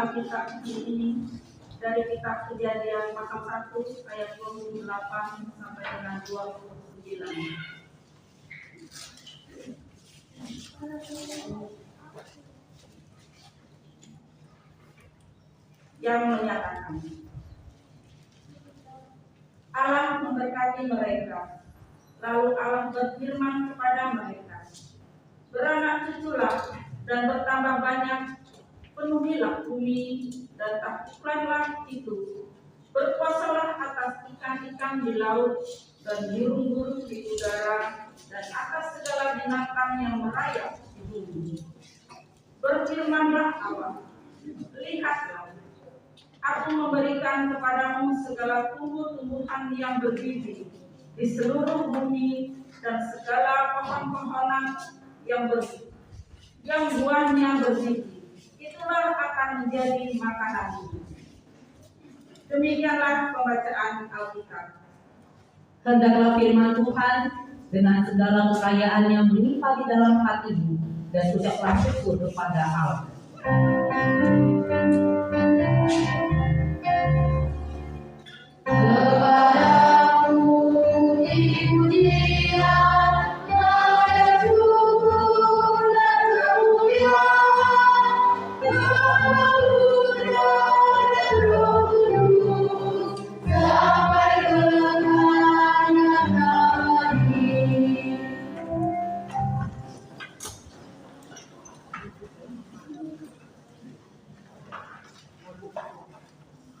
Alkitab ini dari kitab Kejadian pasal 1 ayat 28 sampai dengan 29. Yang menyatakan, Allah memberkati mereka, lalu Allah berfirman kepada mereka, beranak cuculah dan bertambah banyak, penuhilah bumi dan taklukkanlah itu, berkuasalah atas ikan-ikan di laut dan burung-burung di udara dan atas segala binatang yang merayap di bumi. Berfirmanlah Allah, lihatlah, aku memberikan kepadamu segala tumbuh-tumbuhan yang berbiji di seluruh bumi dan segala pohon-pohonan yang buahnya berbiji. Itulah akan menjadi makananmu. Demikianlah pembacaan Alkitab. Hendaklah firman Tuhan dengan segala kekayaan yang melimpah di dalam hatimu, dan ucaplah syukur kepada Allah.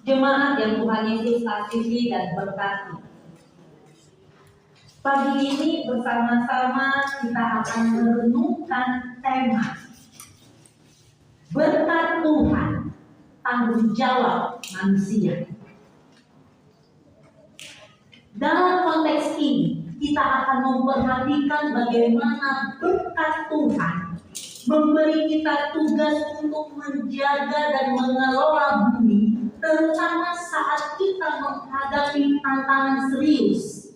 Jemaat yang Tuhan Yesus kasihi dan berkati, pagi ini bersama-sama kita akan merenungkan tema berkat Tuhan, tanggung jawab manusia. Dalam konteks ini kita akan memperhatikan bagaimana berkat Tuhan memberi kita tugas untuk menjaga dan mengelola bumi, terutama saat kita menghadapi tantangan serius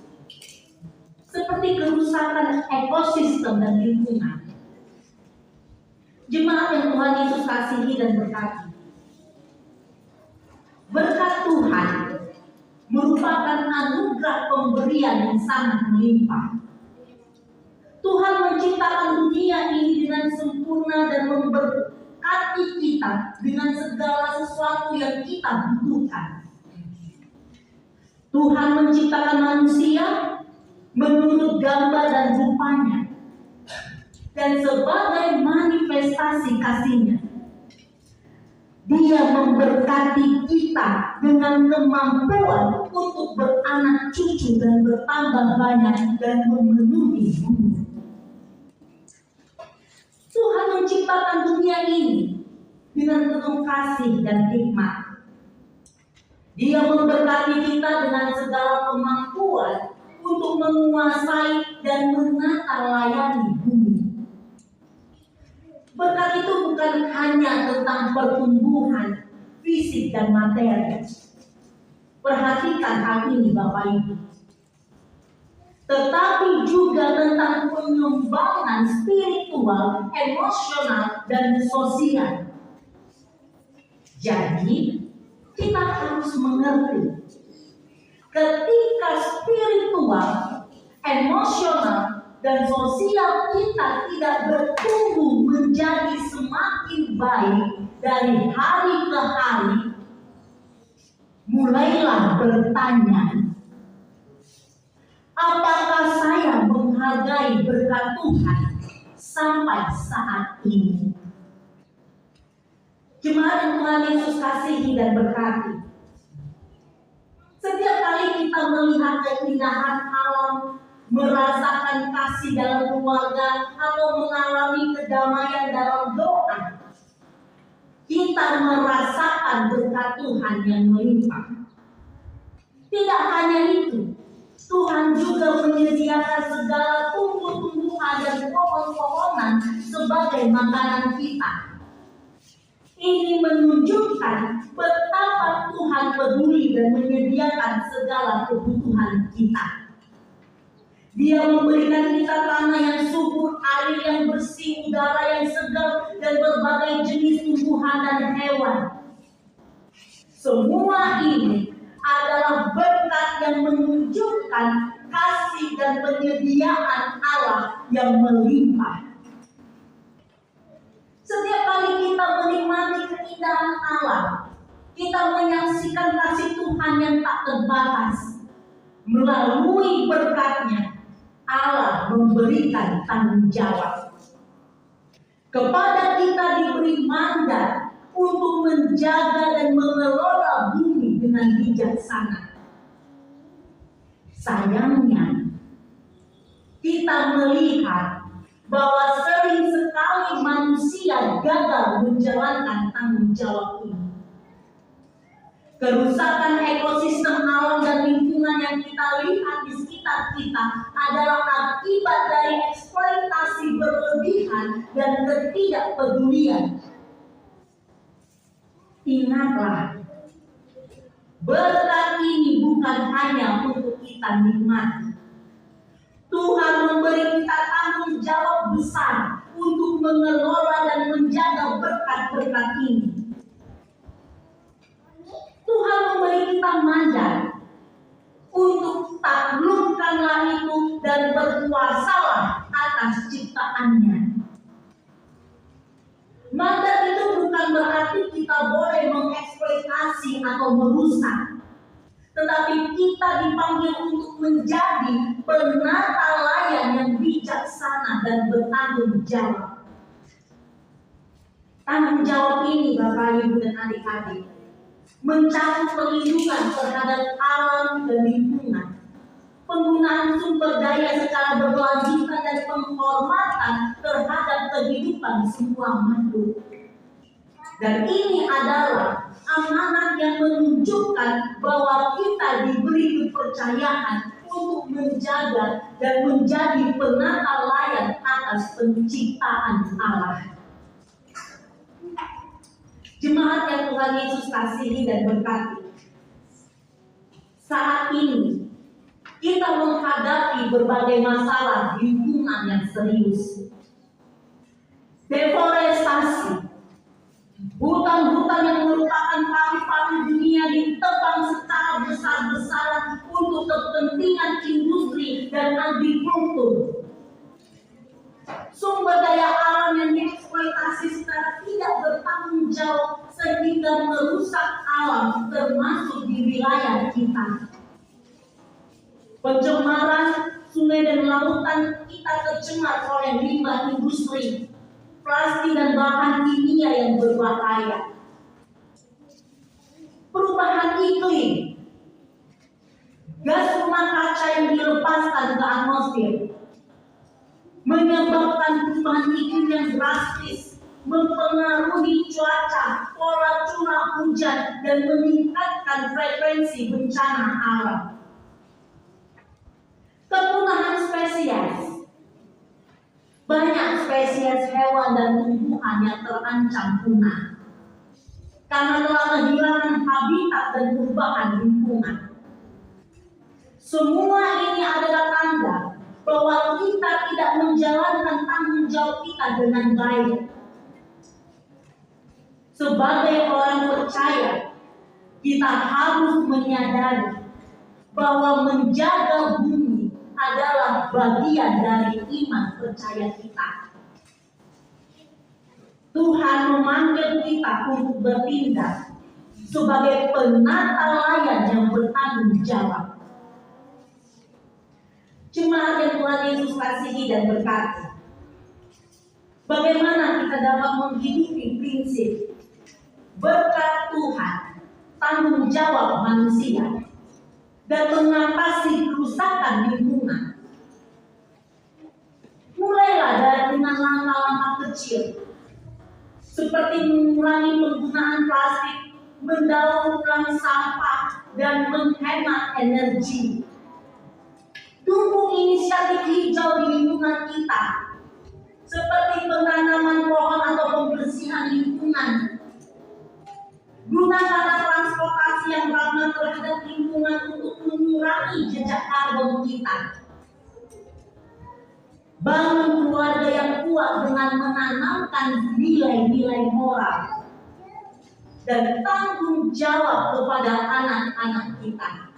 seperti kerusakan ekosistem dan lingkungan. Jemaat yang Tuhan Yesus kasihi dan berkati, berkat Tuhan merupakan anugerah pemberian yang sangat melimpah. Tuhan menciptakan dunia ini dengan sempurna dan memberkati kita dengan segala sesuatu yang kita butuhkan. Tuhan menciptakan manusia menurut gambar dan rupanya, dan sebagai manifestasi kasih-Nya, Dia memberkati kita dengan kemampuan untuk beranak cucu dan bertambah banyak dan memenuhi bumi. Tuhan menciptakan dunia ini dengan penuh kasih dan hikmat. Dia memberkati kita dengan segala kemampuan untuk menguasai dan dan menata layani bumi. Berkat itu bukan hanya tentang pertumbuhan fisik dan materi. Perhatikan hal ini Bapak Ibu. Tetapi juga tentang pengembangan spiritual, emosional, dan sosial. Jadi, kita harus mengerti ketika spiritual, emosional, dan sosial kita tidak bertumbuh menjadi semakin baik dari hari ke hari, mulailah bertanya, apakah saya menghargai berkat Tuhan sampai saat ini? Jemaat yang Tuhan Yesus kasihi dan berkati, setiap kali kita melihat keindahan alam, merasakan kasih dalam keluarga, atau mengalami kedamaian dalam doa, kita merasakan berkat Tuhan yang melimpah. Tidak hanya itu, Tuhan juga menyediakan segala tumbuh-tumbuhan dan pohon-pohonan sebagai makanan kita. Ini menunjukkan betapa Tuhan peduli dan menyediakan segala kebutuhan kita. Dia memberikan kita tanah yang subur, air yang bersih, udara yang segar, dan berbagai jenis tumbuhan dan hewan. Semua ini adalah berkat yang menunjukkan kasih dan penyediaan Allah yang melimpah. Setiap kali kita menikmati keindahan Allah, kita menyaksikan kasih Tuhan yang tak terbatas. Melalui berkat-Nya, Allah memberikan tanggung jawab. Kepada kita diberi mandat untuk menjaga dan mengelola bumi dengan bijaksana. Sayangnya, kita melihat bahwa sering sekali manusia gagal menjalankan tanggung jawab ini. Kerusakan ekosistem alam dan lingkungan yang kita lihat di sekitar kita adalah akibat dari eksploitasi berlebihan dan ketidakpedulian. Ingatlah, berkat ini bukan hanya untuk kita nikmati. Tuhan memberi kita tanggung jawab besar untuk mengelola dan menjaga berkat-berkat ini. Tuhan memberi kita mandat untuk taklukkanlah itu dan berkuasalah atas ciptaannya. Mandat itu bukan berarti kita boleh mengeksploitasi atau merusak, tetapi kita dipanggil untuk menjadi penata layan yang bijaksana dan bertanggung jawab. Tanggung jawab ini Bapak Ibu dan adik-adik mencakup perlindungan terhadap alam dan lingkungan, penggunaan sumber daya secara berkelanjutan dan penghormatan terhadap kehidupan semua makhluk. Dan ini adalah amanat yang menunjukkan bahwa kita diberi kepercayaan untuk menjaga dan menjadi penata layan atas penciptaan Allah. Jemaat yang Tuhan Yesus kasihi dan berkati, saat ini kita menghadapi berbagai masalah lingkungan yang serius. Deforestasi, hutan-hutan yang merupakan paru-paru dunia ditebang secara besar-besaran untuk kepentingan industri dan agrikultur. Sumber daya alam yang dieksploitasi secara tidak bertanggung jawab sehingga merusak alam termasuk di wilayah kita. Pencemaran sungai dan lautan kita tercemar oleh limbah industri, plastik dan bahan kimia yang berbahaya. Perubahan iklim, gas rumah kaca yang dilepaskan ke atmosfer menyebabkan perubahan iklim yang drastis, mempengaruhi cuaca, pola curah hujan, dan meningkatkan frekuensi bencana alam. Kepunahan spesies spesies hewan dan tumbuhan yang terancam punah karena telah kehilangan habitat dan perubahan lingkungan. Semua ini adalah tanda bahwa kita tidak menjalankan tanggung jawab kita dengan baik. Sebagai orang percaya, kita harus menyadari bahwa menjaga bumi adalah bagian dari iman percaya kita. Tuhan memanggil kita untuk bertindak sebagai penata layan yang bertanggung jawab. Jemaat yang Tuhan Yesus kasihi dan berkati, bagaimana kita dapat menghidupi prinsip berkat Tuhan, tanggung jawab manusia, dan mengatasi kerusakan lingkungan? Mulailah dengan langkah-langkah kecil, seperti mengurangi penggunaan plastik, mendaur ulang sampah, dan menghemat energi. Dukung inisiatif hijau di lingkungan kita, seperti penanaman pohon atau pembersihan lingkungan. Gunakan transportasi yang ramah terhadap lingkungan untuk mengurangi jejak karbon kita. Bangun keluarga yang kuat dengan menanamkan nilai-nilai moral dan tanggung jawab kepada anak-anak kita.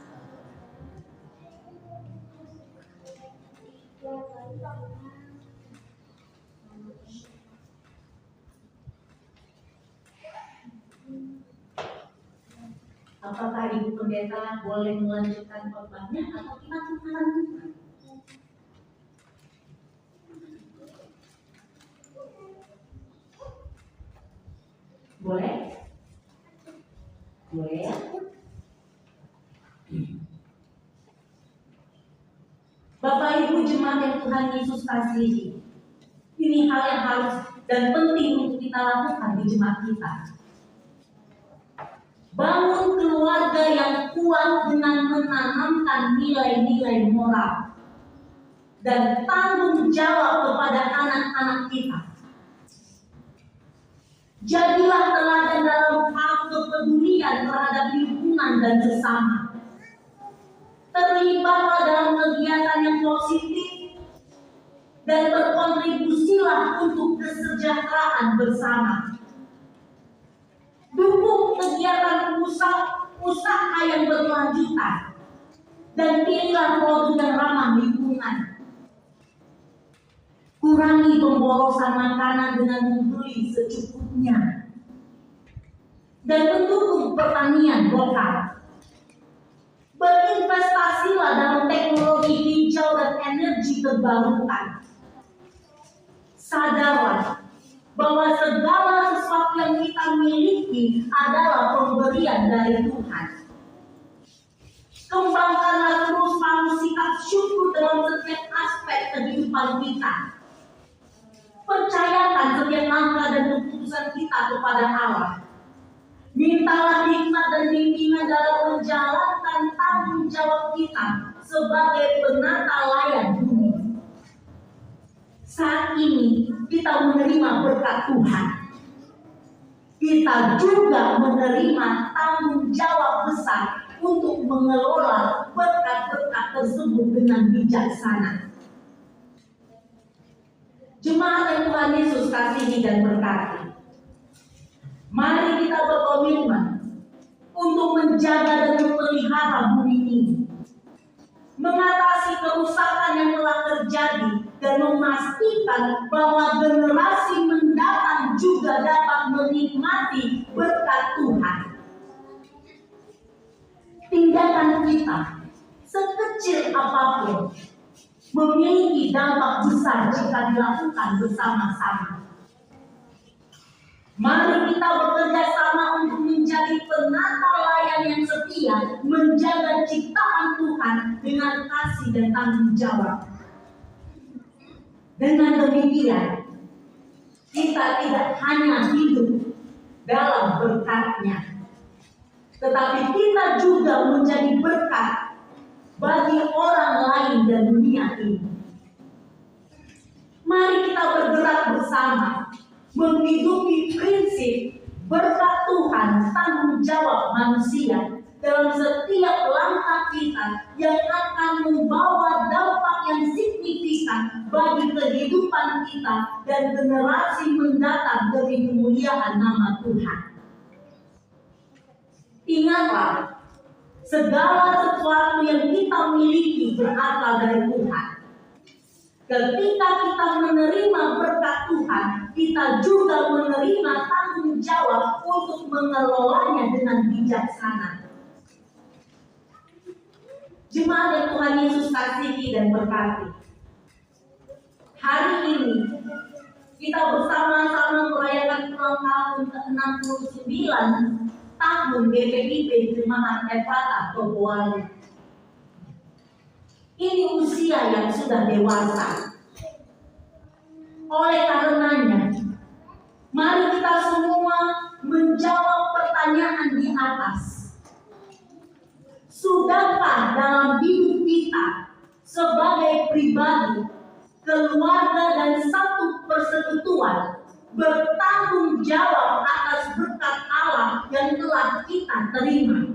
Apakah Ibu Pendeta boleh melanjutkan khotbahnya atau kita lanjutkan? Boleh? Boleh ya? Bapak Ibu jemaat yang Tuhan Yesus kasihi, ini hal yang harus dan penting untuk kita lakukan di jemaat kita. Bangun keluarga yang kuat dengan menanamkan nilai-nilai moral dan tanggung jawab kepada anak-anak kita. Jadilah teladan dalam hal kepedulian terhadap lingkungan dan sesama. Terlibatlah dalam kegiatan yang positif dan berkontribusilah untuk kesejahteraan bersama. Dukung kegiatan usaha yang berkelanjutan dan pilihlah produk yang ramah lingkungan. Kurangi pemborosan makanan dengan membeli secukupnya dan mendukung pertanian lokal. Berinvestasilah dalam teknologi hijau dan energi terbarukan. Sadarlah bahwa segala sesuatu yang kita miliki adalah pemberian dari Tuhan. Kembangkanlah terus sikap syukur dalam setiap aspek kehidupan kita. Percayakan setiap langkah dan keputusan kita kepada Allah. Mintalah hikmat dan bimbingan dalam menjalankan tanggung jawab kita sebagai penata layan bumi. Saat ini kita menerima berkat Tuhan. Kita juga menerima tanggung jawab besar untuk mengelola berkat-berkat tersebut dengan bijaksana. Jemaat yang Tuhan Yesus kasihi dan berkati, mari kita berkomitmen untuk menjaga dan memelihara bumi ini, mengatasi kerusakan yang telah terjadi dan memastikan bahwa generasi mendatang juga dapat menikmati berkat Tuhan. Tindakan kita, sekecil apapun, memiliki dampak besar jika dilakukan bersama-sama. Mari kita bekerja sama untuk menjadi penata layan yang setia, menjaga ciptaan Tuhan dengan kasih dan tanggung jawab. Dengan demikian, kita tidak hanya hidup dalam berkat-Nya, tetapi kita juga menjadi berkat bagi orang lain dan dunia ini. Mari kita bergerak bersama, menghidupi prinsip berkat Tuhan, tanggung jawab manusia dalam setiap langkah kita yang akan membawa dampak yang signifikan bagi kehidupan kita dan generasi mendatang demi kemuliaan nama Tuhan. Ingatlah, segala sesuatu yang kita miliki berasal dari Tuhan. Ketika kita menerima berkat Tuhan, kita juga menerima tanggung jawab untuk mengelolanya dengan bijaksana. Jemaat yang Tuhan Yesus kasihi dan berkati, hari ini kita bersama-sama merayakan ulang tahun ke-69 tahun GPIP Jemaat Ephrata Tobuali. Ini usia yang sudah dewasa. Oleh karenanya, mari kita semua menjawab pertanyaan di atas. Sudahkah dalam hidup kita sebagai pribadi, keluarga dan satu persekutuan bertanggung jawab atas berkat Allah yang telah kita terima?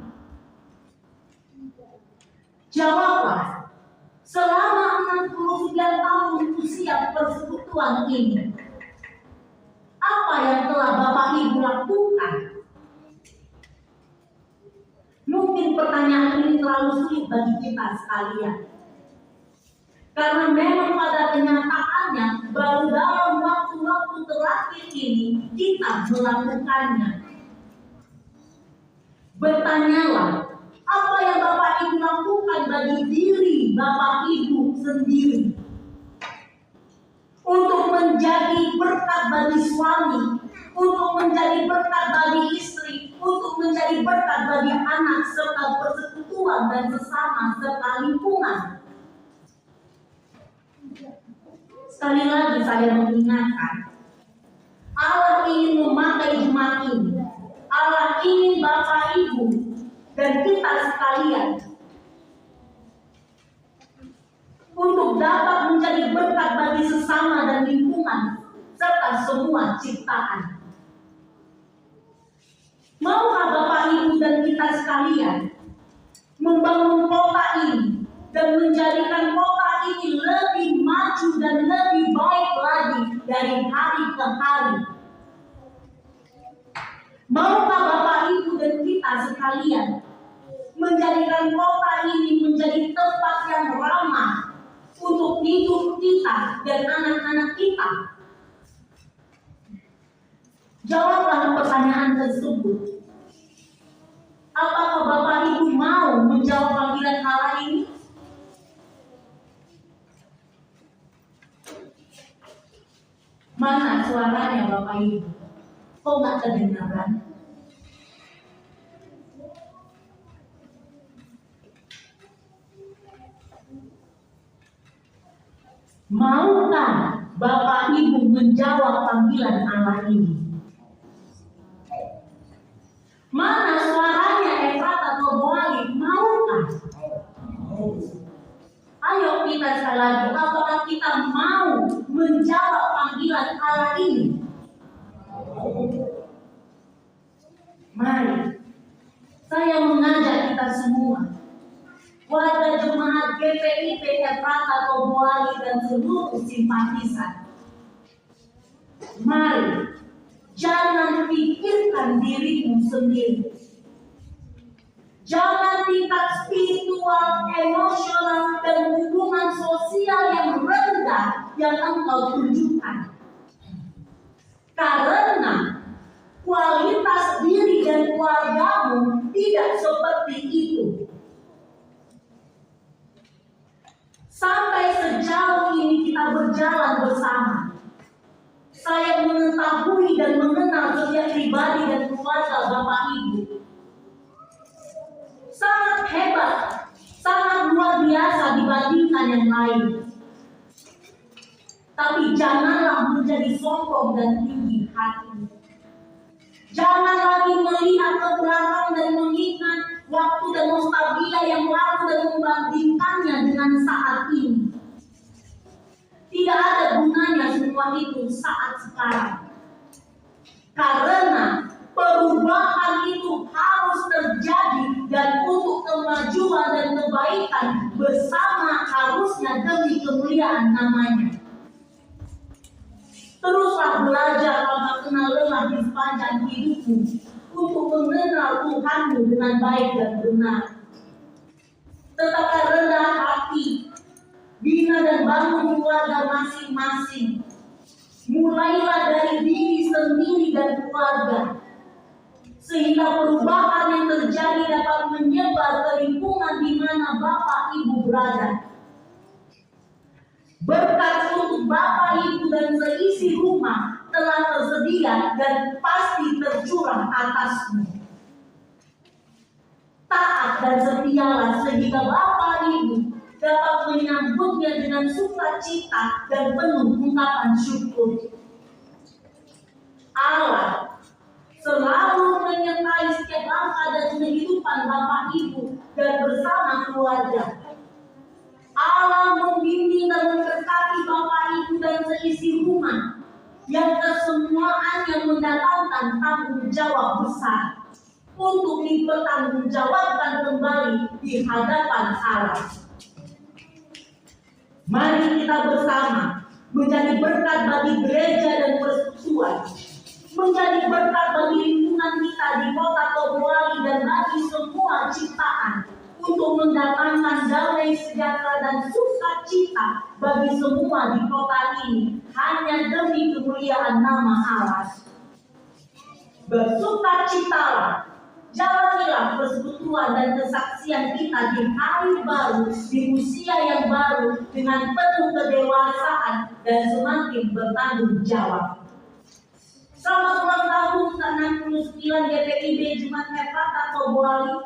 Jawablah, selama 69 tahun usia persekutuan ini, apa yang telah Bapak Ibu lakukan? Mungkin pertanyaan ini terlalu sulit bagi kita sekalian. Karena memang pada kenyataannya baru dalam waktu-waktu terakhir ini kita melakukannya. Bertanyalah, apa yang Bapak Ibu lakukan bagi diri Bapak Ibu sendiri untuk menjadi berkat bagi suami, untuk menjadi berkat bagi istri, untuk menjadi berkat bagi anak serta persekutuan dan sesama serta lingkungan. Sekali lagi saya mengingatkan, Allah ingin memakai jemaat ini. Allah ingin Bapak Ibu dan kita sekalian untuk dapat menjadi berkat bagi sesama dan lingkungan serta semua ciptaan. Maukah Bapak Ibu dan kita sekalian membangun kota ini dan menjadikan kota ini lebih maju dan lebih baik lagi dari hari ke hari? Maukah Bapak Ibu dan kita sekalian menjadikan kota ini menjadi tempat yang ramah untuk hidup kita dan anak-anak kita? Jawablah pertanyaan tersebut. Apakah Bapak Ibu mau menjawab panggilan Allah ini? Mana suaranya Bapak Ibu? Kok nggak kedengaran? Maukah Bapak Ibu menjawab panggilan Allah ini? Mana suaranya Ephrata Tobuali? Maukah? Ayo kita sekali lagi, apakah kita mau menjawab panggilan Allah ini? Mari, saya mengajak kita semua, warga jemaat GPIP Ephrata Tobuali dan seluruh simpatisan. Mari, jangan pikirkan dirimu sendiri. Jangan tingkat spiritual, emosional, dan hubungan sosial yang rendah yang engkau tunjukkan. Karena kualitas diri dan keluargamu tidak seperti itu. Sampai sejauh ini kita berjalan bersama, saya mengetahui dan mengenal setiap pribadi dan keluarga Bapak Ibu. Sangat hebat, sangat luar biasa dibandingkan yang lain. Tapi janganlah menjadi sombong dan tinggi hati. Jangan lagi melihat ke belakang dan mengingat waktu dan nostalgia yang lalu dan membandingkannya dengan saat ini. Tidak ada gunanya semua semua itu saat sekarang. Karena perubahan itu harus terjadi, dan untuk kemajuan dan kebaikan bersama harusnya demi kemuliaan namanya. Teruslah belajar tanpa kenal lelah di sepanjang hidupmu untuk mengenal Tuhanmu dengan baik dan benar. Tetaplah rendah hati, bina dan bangun keluarga masing-masing. Mulailah dari diri sendiri dan keluarga, sehingga perubahan yang terjadi dapat menyebar ke lingkungan di mana Bapak Ibu berada. Berkat untuk Bapak Ibu dan seisi rumah telah tersedia dan pasti tercurah atasmu. Taat dan setialah sehingga Bapak Ibu dapat menyambutnya dengan sukacita dan penuh ungkapan syukur. Allah selalu menyertai setiap langkah dan kehidupan Bapak Ibu dan bersama keluarga. Allah membimbing dan memberkati Bapak Ibu dan seisi rumah yang kesemuanya mendatangkan tanggung jawab besar untuk dipertanggungjawabkan kembali di hadapan Allah. Mari kita bersama menjadi berkat bagi gereja dan persekutuan, menjadi berkat bagi lingkungan kita di kota Tobuali dan bagi semua ciptaan, untuk mendatangkan damai sejahtera dan sukacita bagi semua di kota ini, hanya demi kemuliaan nama Allah. Bersukacitalah, jalanilah persekutuan dan kesaksian kita di hari baru, di usia yang baru, dengan penuh kedewasaan dan semakin bertanggung jawab. Selamat ulang tahun ke-69 GPIB Jumat Efrata Tobuali.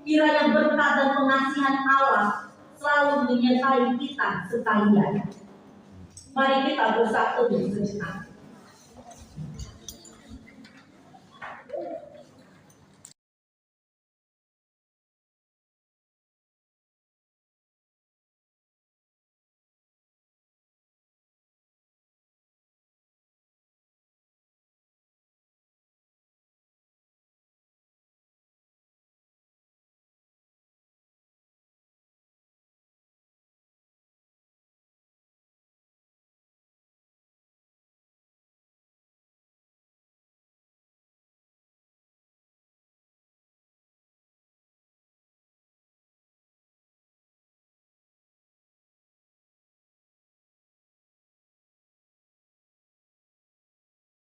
Kiranya berkat dan pengasihan Allah selalu menyertai kita sekalian. Mari kita bersatu sejenak.